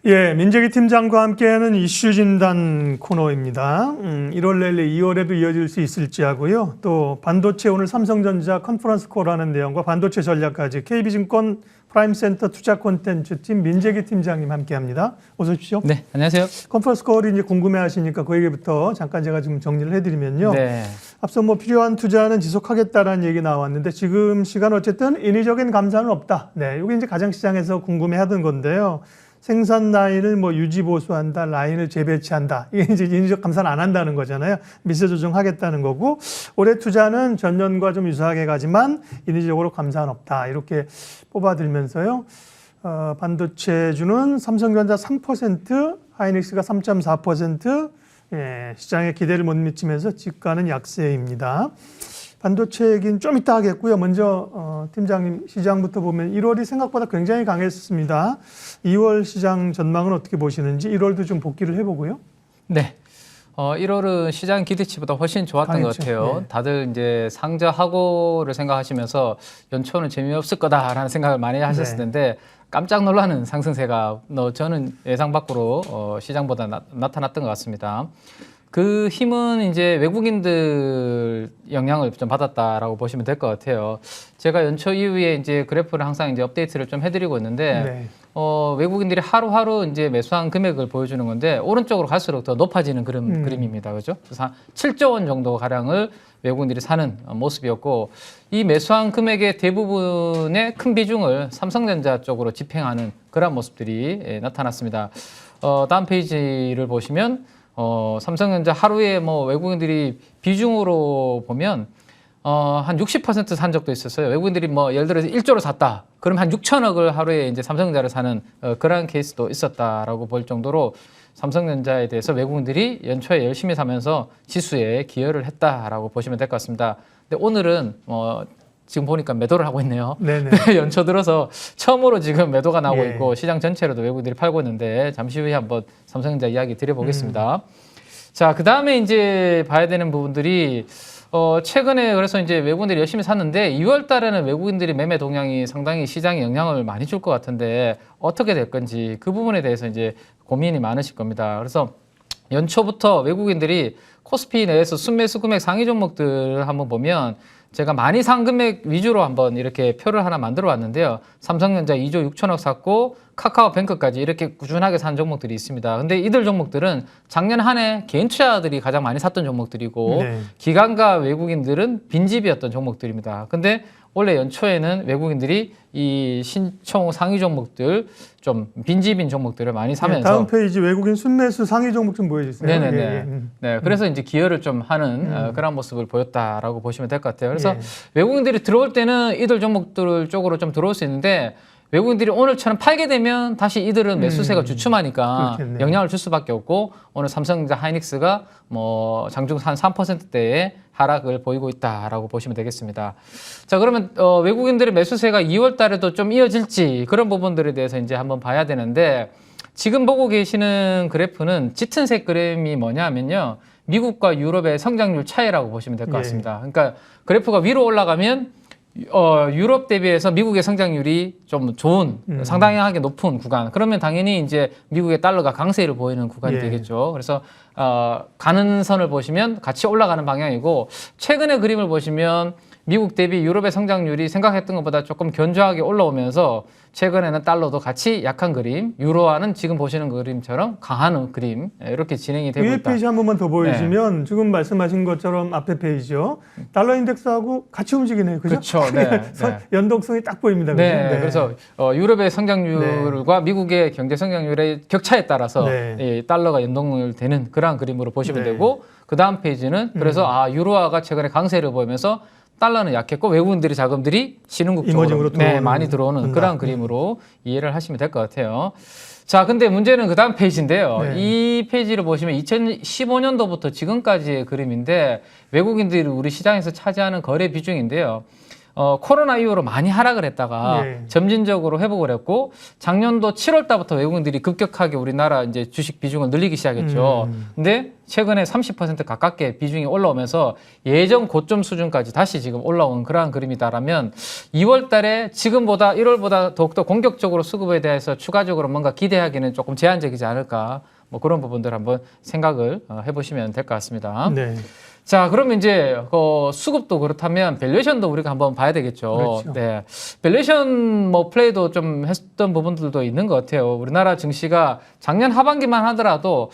예, 민재기 팀장과 함께하는 이슈 진단 코너입니다. 1월 내내 2월에도 이어질 수 있을지 하고요. 또 반도체 오늘 삼성전자 컨퍼런스 콜하는 내용과 반도체 전략까지 KB증권 프라임센터 투자 콘텐츠 팀 민재기 팀장님 함께합니다. 어서 오십시오. 네, 안녕하세요. 컨퍼런스 콜이 이제 궁금해하시니까 그 얘기부터 잠깐 제가 좀 정리를 해드리면요. 네. 앞서 필요한 투자는 지속하겠다라는 얘기 나왔는데 지금 시간 어쨌든 인위적인 감산은 없다. 네, 이게 이제 가장 시장에서 궁금해하던 건데요. 생산 라인을 유지 보수한다, 라인을 재배치한다. 이게 이제 인위적 감산 안 한다는 거잖아요. 미세 조정하겠다는 거고, 올해 투자는 전년과 좀 유사하게 가지만 인위적으로 감산 없다. 이렇게 뽑아들면서요. 반도체주는 삼성전자 3%, 하이닉스가 3.4%, 예, 시장의 기대를 못 미치면서 지가는 약세입니다. 반도체 얘기는 좀 이따 하겠고요. 먼저 팀장님 시장부터 보면 1월이 생각보다 굉장히 강했습니다. 2월 시장 전망은 어떻게 보시는지 1월도 좀 복기를 해보고요. 네. 1월은 시장 기대치보다 훨씬 좋았던 것 같아요. 네. 다들 이제 상저하고를 생각하시면서 연초는 재미없을 거다라는 생각을 많이 하셨을 텐데 깜짝 놀라는 상승세가 저는 예상 밖으로 시장보다 나타났던 것 같습니다. 그 힘은 이제 외국인들 영향을 좀 받았다라고 보시면 될 것 같아요. 제가 연초 이후에 이제 그래프를 항상 이제 업데이트를 좀 해드리고 있는데, 외국인들이 하루하루 이제 매수한 금액을 보여주는 건데, 오른쪽으로 갈수록 더 높아지는 그림입니다. 그죠? 그래서 한 7조 원 정도 가량을 외국인들이 사는 모습이었고, 이 매수한 금액의 대부분의 큰 비중을 삼성전자 쪽으로 집행하는 그런 모습들이 나타났습니다. 다음 페이지를 보시면, 삼성전자 하루에 외국인들이 비중으로 보면 한 60% 산 적도 있었어요. 외국인들이 예를 들어서 1조로 샀다. 그럼 한 6천억을 하루에 이제 삼성전자를 사는 그런 케이스도 있었다라고 볼 정도로 삼성전자에 대해서 외국인들이 연초에 열심히 사면서 지수에 기여를 했다라고 보시면 될 것 같습니다. 근데 오늘은 지금 보니까 매도를 하고 있네요. 연초 들어서 처음으로 지금 매도가 나오고 있고 시장 전체로도 외국인들이 팔고 있는데 잠시 후에 한번 삼성전자 이야기 드려보겠습니다. 자, 그 다음에 이제 봐야 되는 부분들이 최근에 그래서 이제 외국인들이 열심히 샀는데 2월 달에는 외국인들이 매매 동향이 상당히 시장에 영향을 많이 줄 것 같은데 어떻게 될 건지 그 부분에 대해서 이제 고민이 많으실 겁니다. 그래서 연초부터 외국인들이 코스피 내에서 순매수 금액 상위 종목들을 한번 보면 제가 많이 산 금액 위주로 한번 이렇게 표를 하나 만들어 왔는데요. 삼성전자 2조 6천억 샀고 카카오뱅크까지 이렇게 꾸준하게 산 종목들이 있습니다. 근데 이들 종목들은 작년 한 해 개인 투자들이 가장 많이 샀던 종목들이고 기관과 외국인들은 빈집이었던 종목들입니다. 근데 원래 연초에는 외국인들이 이 신총 상위 종목들 좀 빈집인 종목들을 많이 사면서 다음 페이지 외국인 순매수 상위 종목 좀 보여주세요. 네, 그래서 이제 기여를 좀 하는 그런 모습을 보였다라고 보시면 될 것 같아요. 그래서 외국인들이 들어올 때는 이들 종목들 쪽으로 좀 들어올 수 있는데 외국인들이 오늘처럼 팔게 되면 다시 이들은 매수세가 주춤하니까 영향을 줄 수밖에 없고 오늘 삼성전자 하이닉스가 장중 한 3%대의 하락을 보이고 있다라고 보시면 되겠습니다. 자, 그러면 외국인들의 매수세가 2월 달에도 좀 이어질지 그런 부분들에 대해서 이제 한번 봐야 되는데 지금 보고 계시는 그래프는 짙은 색 그램이 뭐냐면요. 미국과 유럽의 성장률 차이라고 보시면 될 것 같습니다. 그러니까 그래프가 위로 올라가면 유럽 대비해서 미국의 성장률이 좀 좋은, 상당하게 높은 구간. 그러면 당연히 이제 미국의 달러가 강세를 보이는 구간이 되겠죠. 그래서, 가는 선을 보시면 같이 올라가는 방향이고, 최근의 그림을 보시면 미국 대비 유럽의 성장률이 생각했던 것보다 조금 견조하게 올라오면서 최근에는 달러도 같이 약한 그림, 유로화는 지금 보시는 그림처럼 강한 그림 이렇게 진행이 되고 있다. 위에 페이지 한 번만 더 보여주시면 지금 말씀하신 것처럼 앞에 페이지요. 달러 인덱스하고 같이 움직이네요. 그렇죠? 연동성이 딱 보입니다. 그래서 유럽의 성장률과 미국의 경제 성장률의 격차에 따라서 이 달러가 연동을 되는 그러한 그림으로 보시면 되고 그 다음 페이지는 그래서 유로화가 최근에 강세를 보이면서 달러는 약했고 외국인들이 자금들이 신흥국 쪽으로 많이 들어오는 그런 그림으로 이해를 하시면 될 것 같아요. 자, 근데 문제는 그 다음 페이지인데요. 이 페이지를 보시면 2015년도부터 지금까지의 그림인데 외국인들이 우리 시장에서 차지하는 거래 비중인데요. 코로나 이후로 많이 하락을 했다가 예. 점진적으로 회복을 했고 작년도 7월 달부터 외국인들이 급격하게 우리나라 이제 주식 비중을 늘리기 시작했죠. 근데 최근에 30% 가깝게 비중이 올라오면서 예전 고점 수준까지 다시 지금 올라온 그러한 그림이다라면 2월 달에 지금보다 1월보다 더욱더 공격적으로 수급에 대해서 추가적으로 뭔가 기대하기는 조금 제한적이지 않을까 뭐 그런 부분들 한번 생각을 해보시면 될 것 같습니다. 네. 자, 그러면 이제 수급도 그렇다면 밸류에이션도 우리가 한번 봐야 되겠죠. 그렇죠. 네, 밸류에이션 뭐 플레이도 좀 했던 부분들도 있는 것 같아요. 우리나라 증시가 작년 하반기만 하더라도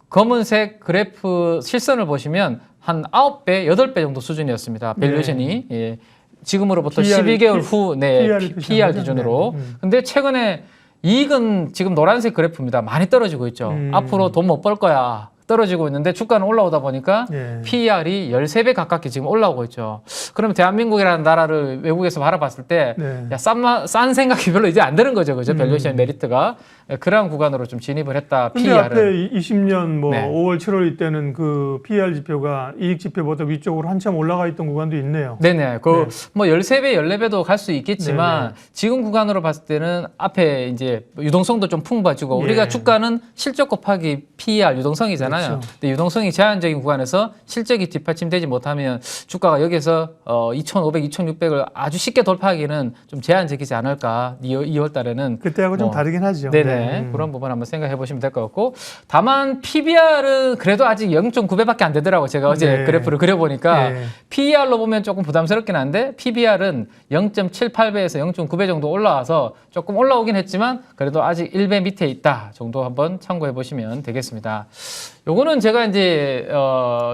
검은색 그래프 실선을 보시면 한 9배, 8배 정도 수준이었습니다. 밸류에이션이. 네. 예. 지금으로부터 PER, 12개월 후, 네, PER 거죠? 기준으로. 네. 근데 최근에 이익은 지금 노란색 그래프입니다. 많이 떨어지고 있죠. 앞으로 돈 못 벌 거야. 떨어지고 있는데 주가는 올라오다 보니까 예. PER이 13배 가깝게 지금 올라오고 있죠. 그러면 대한민국이라는 나라를 외국에서 바라봤을 때 네. 야, 싼 생각이 별로 이제 안 드는 거죠. 그죠? 밸류에이션 메리트가. 그러한 구간으로 좀 진입을 했다. 근데 PER은. 앞에 20년 뭐 네. 5월, 7월 이때는 그 PER 지표가 이익 지표보다 위쪽으로 한참 올라가 있던 구간도 있네요. 네네. 뭐 13배, 14배도 갈 수 있겠지만 네네. 지금 구간으로 봤을 때는 앞에 이제 유동성도 좀 풍부해지고 예. 우리가 주가는 실적 곱하기 PER 유동성이잖아요. 그렇죠. 근데 유동성이 제한적인 구간에서 실적이 뒷받침되지 못하면 주가가 여기서 2,500, 2,600을 아주 쉽게 돌파하기는 좀 제한적이지 않을까. 2월 달에는. 그때하고 좀 다르긴 하죠. 네네. 네. 그런 부분 한번 생각해 보시면 될 것 같고. 다만 PBR은 그래도 아직 0.9배밖에 안 되더라고요. 제가 어제 네. 그래프를 그려보니까. 네. PER로 보면 조금 부담스럽긴 한데 PBR은 0.78배에서 0.9배 정도 올라와서 조금 올라오긴 했지만 그래도 아직 1배 밑에 있다 정도 한번 참고해 보시면 되겠습니다. 요거는 제가 이제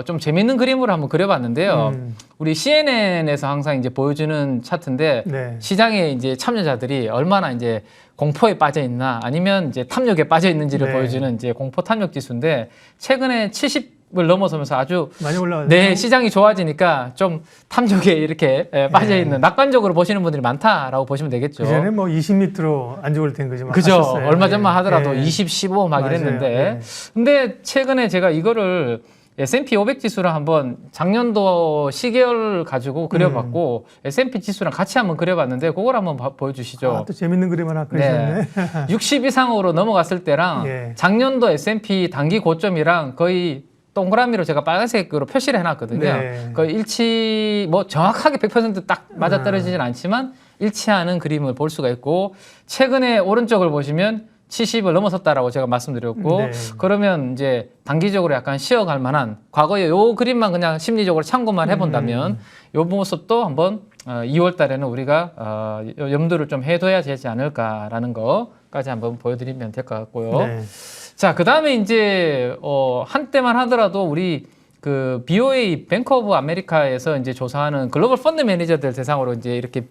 좀 재밌는 그림으로 한번 그려봤는데요. 우리 CNN에서 항상 이제 보여주는 차트인데 네. 시장에 이제 참여자들이 얼마나 이제 공포에 빠져 있나 아니면 이제 탐욕에 빠져 있는지를 네. 보여주는 이제 공포 탐욕 지수인데 최근에 70을 넘어서면서 아주 많이 올라가요. 네, 시장이 좋아지니까 좀 탐욕에 이렇게 빠져 있는 낙관적으로 보시는 분들이 많다라고 보시면 되겠죠. 그전에 뭐 20m로 안 좋을 땐 그지만 그죠. 하셨어요. 얼마 전만 하더라도 예. 20, 15 막 맞아요. 이랬는데. 예. 근데 최근에 제가 이거를 S&P 500 지수랑 한번 작년도 시계열 가지고 그려봤고 S&P 지수랑 같이 한번 그려봤는데 그걸 한번 보여주시죠. 또 재밌는 그림 하나 그리셨네. 60 이상으로 넘어갔을 때랑 예. 작년도 S&P 단기 고점이랑 거의 동그라미로 제가 빨간색으로 표시를 해놨거든요. 네. 거의 일치, 뭐 정확하게 100%딱 맞아떨어지진 않지만 일치하는 그림을 볼 수가 있고 최근에 오른쪽을 보시면 70을 넘어섰다라고 제가 말씀드렸고 네. 그러면 이제 단기적으로 약간 쉬어갈 만한 과거에 요 그림만 그냥 심리적으로 참고만 해본다면 요 모습도 한번 2월 달에는 우리가 염두를 좀 해둬야 되지 않을까라는 거까지 한번 보여드리면 될 것 같고요. 네. 자, 그 다음에 이제 한때만 하더라도 우리 그 BOA 뱅크 오브 아메리카에서 이제 조사하는 글로벌 펀드 매니저들 대상으로 이제 이렇게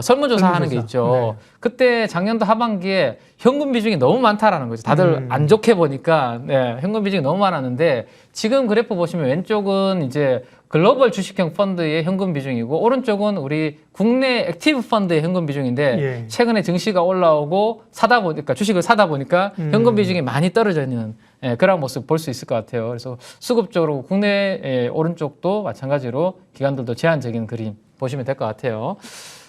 설문조사하는 게 있죠. 네. 그때 작년도 하반기에 현금 비중이 너무 많다라는 거죠. 다들 안 좋게 보니까 현금 비중이 너무 많았는데 지금 그래프 보시면 왼쪽은 이제 글로벌 주식형 펀드의 현금 비중이고 오른쪽은 우리 국내 액티브 펀드의 현금 비중인데 예. 최근에 증시가 올라오고 사다 보니까 주식을 사다 보니까 현금 비중이 많이 떨어져 있는 그런 모습 볼 수 있을 것 같아요. 그래서 수급적으로 국내 오른쪽도 마찬가지로 기관들도 제한적인 그림 보시면 될 것 같아요.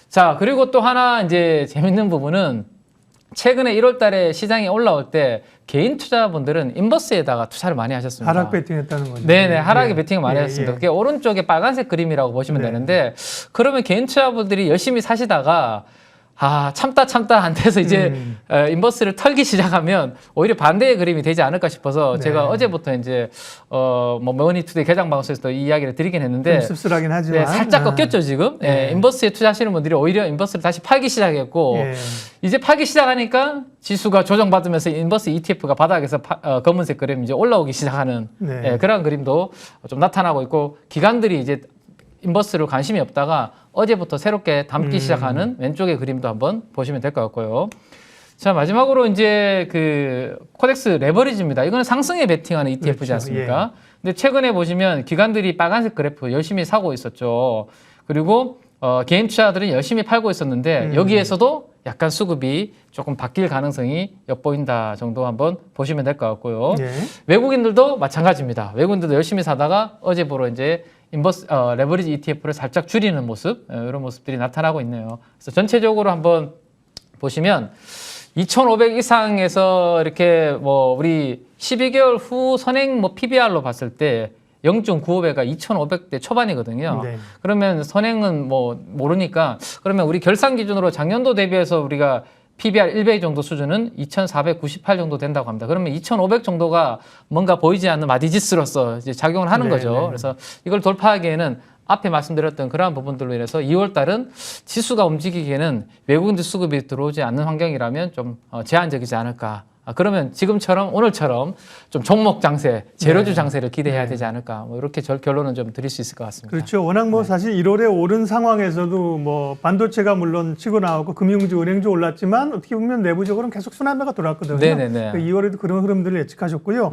자, 그리고 또 하나 이제 재밌는 부분은 최근에 1월 달에 시장이 올라올 때 개인 투자분들은 인버스에다가 투자를 많이 하셨습니다. 하락 베팅했다는 거죠. 네네, 하락에 예. 베팅을 많이 예, 하셨습니다. 예. 그게 오른쪽에 빨간색 그림이라고 보시면 네. 되는데 그러면 개인 투자분들이 열심히 사시다가 참다 안 돼서 이제 인버스를 털기 시작하면 오히려 반대의 그림이 되지 않을까 싶어서 네. 제가 어제부터 이제 뭐 머니투데이 개장 방송에서도 이 이야기를 드리긴 했는데 좀 씁쓸하긴 하지만 살짝 꺾였죠 지금. 인버스에 투자하시는 분들이 오히려 인버스를 다시 팔기 시작했고 예. 이제 팔기 시작하니까 지수가 조정받으면서 인버스 ETF가 바닥에서 검은색 그림이 이제 올라오기 시작하는 네. 그런 그림도 좀 나타나고 있고 기관들이 이제 인버스로 관심이 없다가 어제부터 새롭게 담기 시작하는 왼쪽의 그림도 한번 보시면 될 것 같고요. 자, 마지막으로 이제 그 코덱스 레버리지입니다. 이거는 상승에 베팅하는 ETF지 그렇죠. 않습니까? 근데 최근에 보시면 기관들이 빨간색 그래프 열심히 사고 있었죠. 그리고 개인 투자들은 열심히 팔고 있었는데 여기에서도 약간 수급이 조금 바뀔 가능성이 엿보인다 정도 한번 보시면 될 것 같고요. 예. 외국인들도 마찬가지입니다. 외국인들도 열심히 사다가 어제부로 이제 레버리지 ETF를 살짝 줄이는 모습, 이런 모습들이 나타나고 있네요. 그래서 전체적으로 한번 보시면 2,500 이상에서 이렇게 뭐 우리 12개월 후 선행 뭐 PBR로 봤을 때 0.95배가 2,500대 초반이거든요. 네. 그러면 선행은 뭐 모르니까 그러면 우리 결산 기준으로 작년도 대비해서 우리가 PBR 1배 정도 수준은 2,498 정도 된다고 합니다. 그러면 2,500 정도가 뭔가 보이지 않는 마디지스로서 이제 작용을 하는 네, 거죠. 네. 그래서 이걸 돌파하기에는 앞에 말씀드렸던 그러한 부분들로 인해서 2월 달은 지수가 움직이기에는 외국인들 수급이 들어오지 않는 환경이라면 좀 제한적이지 않을까. 그러면 지금처럼 오늘처럼 좀 종목 장세, 재료주 네. 장세를 기대해야 네. 되지 않을까. 뭐 이렇게 결론은 좀 드릴 수 있을 것 같습니다. 그렇죠. 워낙 뭐 사실 1월에 오른 상황에서도 뭐 반도체가 물론 치고 나오고 금융주, 은행주 올랐지만 어떻게 보면 내부적으로는 계속 순환매가 돌았거든요. 네네네. 2월에도 그런 흐름들을 예측하셨고요.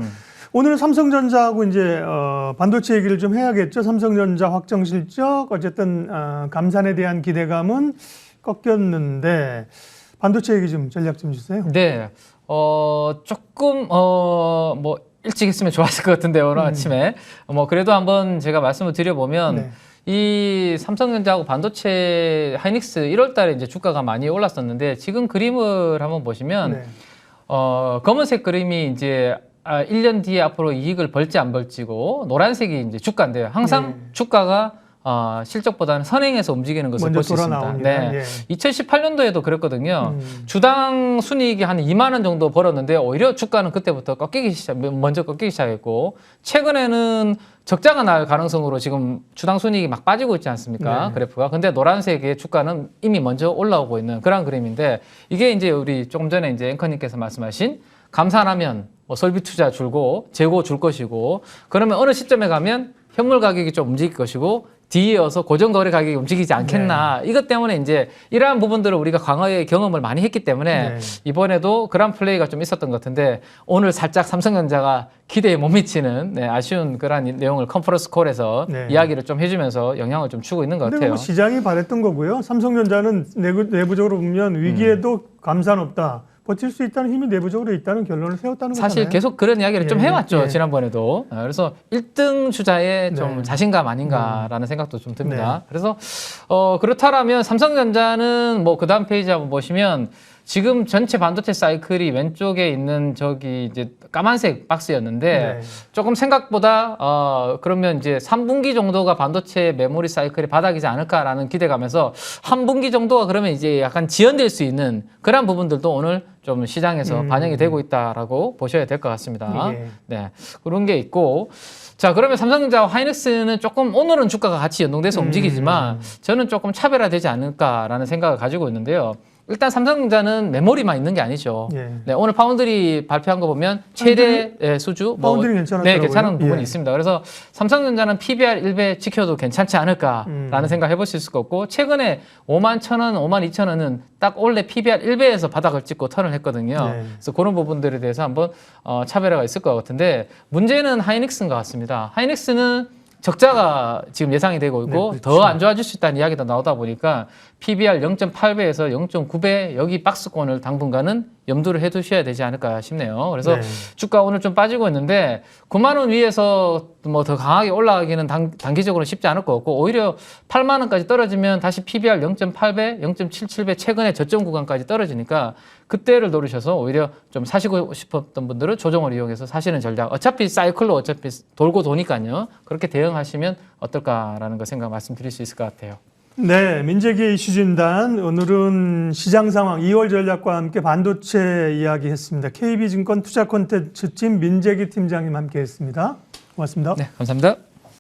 오늘은 삼성전자하고 이제 반도체 얘기를 좀 해야겠죠. 삼성전자 확정 실적 어쨌든 감산에 대한 기대감은 꺾였는데 반도체 얘기 좀 전략 좀 주세요. 네. 조금, 뭐, 일찍 했으면 좋았을 것 같은데요, 오늘 아침에. 뭐, 그래도 한번 제가 말씀을 드려보면, 네. 이 삼성전자하고 반도체 하이닉스 1월 달에 이제 주가가 많이 올랐었는데, 지금 그림을 한번 보시면, 네. 검은색 그림이 이제 1년 뒤에 앞으로 이익을 벌지 안 벌지고, 노란색이 이제 주가인데요. 항상 네. 주가가 실적보다는 선행해서 움직이는 것을 먼저 볼 수 있습니다. 돌아나옵니다. 네. 예. 2018년도에도 그랬거든요. 주당 순이익이 한 2만 원 정도 벌었는데 오히려 주가는 그때부터 먼저 꺾이기 시작했고 최근에는 적자가 날 가능성으로 지금 주당 순이익이 막 빠지고 있지 않습니까? 네. 그래프가. 근데 노란색의 주가는 이미 먼저 올라오고 있는 그런 그림인데 이게 이제 우리 조금 전에 이제 앵커님께서 말씀하신 감산하면 뭐 설비 투자 줄고 재고 줄 것이고 그러면 어느 시점에 가면 현물 가격이 좀 움직일 것이고 뒤이어서 고정거래 가격이 움직이지 않겠나. 이것 때문에 이제 이러한 부분들을 우리가 과거에 경험을 많이 했기 때문에 네. 이번에도 그런 플레이가 좀 있었던 것 같은데 오늘 살짝 삼성전자가 기대에 못 미치는 아쉬운 그런 내용을 컨퍼런스 콜에서 네. 이야기를 좀 해주면서 영향을 좀 주고 있는 것 근데 같아요. 뭐 시장이 바랬던 거고요. 삼성전자는 내부적으로 보면 위기에도 감산 없다. 버틸 수 있다는 힘이 내부적으로 있다는 결론을 세웠다는 사실 거잖아요. 계속 그런 이야기를 좀 예, 해왔죠. 예. 지난번에도. 그래서 1등 주자의 좀 네. 자신감 아닌가라는 생각도 좀 듭니다. 네. 그래서 그렇다라면 삼성전자는 뭐 그 다음 페이지 한번 보시면 지금 전체 반도체 사이클이 왼쪽에 있는 저기 이제 까만색 박스였는데 네. 조금 생각보다 그러면 이제 3분기 정도가 반도체 메모리 사이클이 바닥이지 않을까라는 기대감에서 한 분기 정도가 그러면 이제 약간 지연될 수 있는 그런 부분들도 오늘 좀 시장에서 반영이 되고 있다라고 보셔야 될 것 같습니다. 예. 네. 그런 게 있고 자, 그러면 삼성전자와 하이닉스는 조금 오늘은 주가가 같이 연동돼서 움직이지만 저는 조금 차별화되지 않을까라는 생각을 가지고 있는데요. 일단 삼성전자는 메모리만 있는 게 아니죠. 예. 네, 오늘 파운드리 발표한 거 보면 최대 수주 파운드리 괜찮았더라고요. 네, 괜찮은 부분이 예. 있습니다. 그래서 삼성전자는 PBR 1배 지켜도 괜찮지 않을까라는 생각 해볼 수 있을 것 같고 최근에 5만 1,000원, 5만 2,000원은 딱 원래 PBR 1배에서 바닥을 찍고 턴을 했거든요. 네. 그래서 그런 부분들에 대해서 한번 차별화가 있을 것 같은데 문제는 하이닉스인 것 같습니다. 하이닉스는 적자가 지금 예상이 되고 있고 네, 그렇죠. 더 안 좋아질 수 있다는 이야기도 나오다 보니까 PBR 0.8배에서 0.9배 여기 박스권을 당분간은 염두를 해두셔야 되지 않을까 싶네요. 그래서 네. 주가 오늘 좀 빠지고 있는데 9만 원 위에서 뭐 더 강하게 올라가기는 단기적으로 쉽지 않을 것 같고 오히려 8만 원까지 떨어지면 다시 PBR 0.8배, 0.77배 최근에 저점 구간까지 떨어지니까 그때를 노리셔서 오히려 좀 사시고 싶었던 분들은 조정을 이용해서 사시는 전략. 어차피 사이클로 어차피 돌고 도니까요. 그렇게 대응하시면 어떨까라는 거 생각 말씀드릴 수 있을 것 같아요. 네, 민재기의 이슈 진단. 오늘은 시장 상황 2월 전략과 함께 반도체 이야기했습니다. KB증권 투자 콘텐츠팀 민재기 팀장님 함께했습니다. 고맙습니다. 네, 감사합니다.